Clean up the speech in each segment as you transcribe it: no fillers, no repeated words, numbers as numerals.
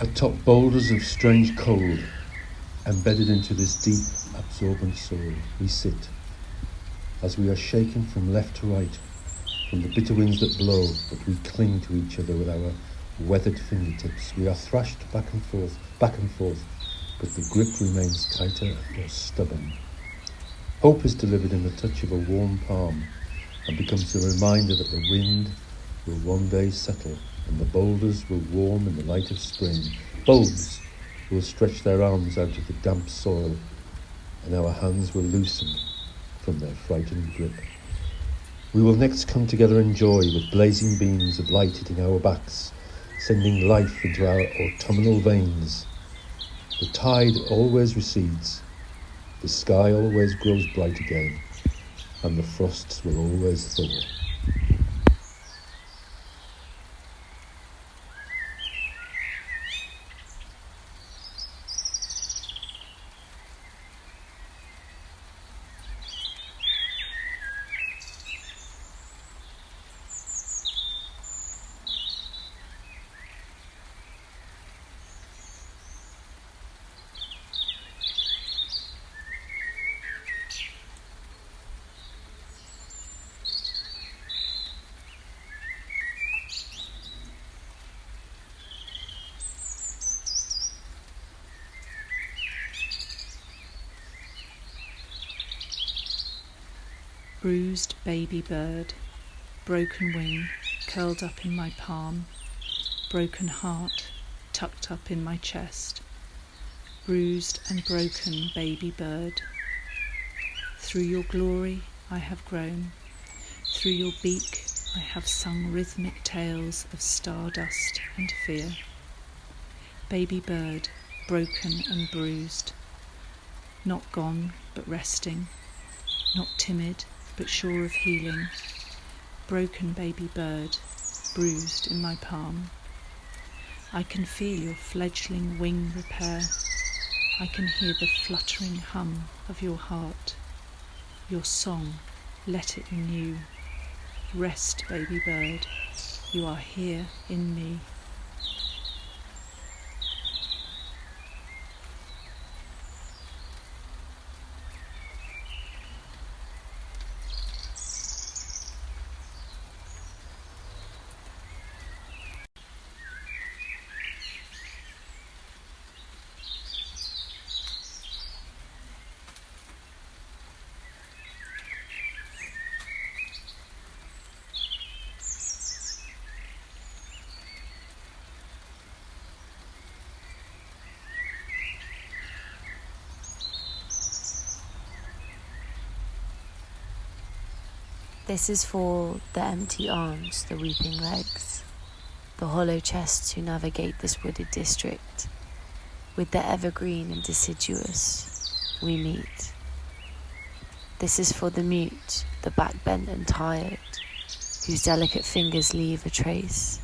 Atop boulders of strange cold, embedded into this deep, absorbent soul, we sit, as we are shaken from left to right, from the bitter winds that blow, but we cling to each other with our weathered fingertips. We are thrashed back and forth, but the grip remains tighter and more stubborn. Hope is delivered in the touch of a warm palm and becomes a reminder that the wind will one day settle and the boulders will warm in the light of spring. Bulbs will stretch their arms out of the damp soil and our hands will loosen from their frightened grip. We will next come together in joy with blazing beams of light hitting our backs, sending life into our autumnal veins. The tide always recedes, the sky always grows bright again, and the frosts will always thaw. Bruised baby bird, broken wing curled up in my palm, broken heart tucked up in my chest. Bruised and broken baby bird, through your glory I have grown, through your beak I have sung rhythmic tales of stardust and fear. Baby bird, broken and bruised, not gone but resting, not timid but sure of healing. Broken baby bird, bruised in my palm. I can feel your fledgling wing repair. I can hear the fluttering hum of your heart. Your song, let it renew. Rest, baby bird, you are here in me. This is for the empty arms, the weeping legs, the hollow chests who navigate this wooded district. With the evergreen and deciduous, we meet. This is for the mute, the backbent and tired, whose delicate fingers leave a trace,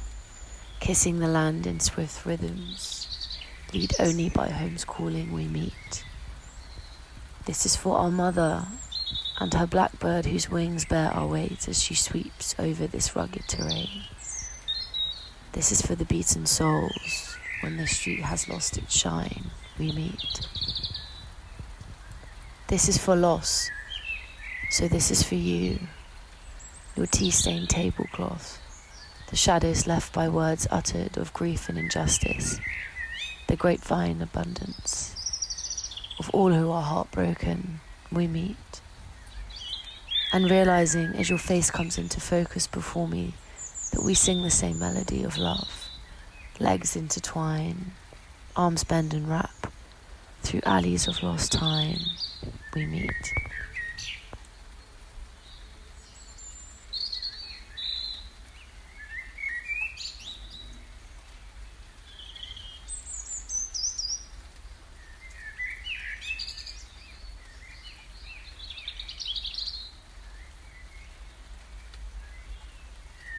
kissing the land in swift rhythms, lead only by home's calling we meet. This is for our mother, and her blackbird whose wings bear our weight as she sweeps over this rugged terrain. This is for the beaten souls, when the street has lost its shine, we meet. This is for loss, so this is for you, your tea-stained tablecloth, the shadows left by words uttered of grief and injustice, the grapevine abundance. Of all who are heartbroken, we meet. And realizing as your face comes into focus before me that we sing the same melody of love. Legs intertwine, arms bend and wrap, through alleys of lost time, we meet.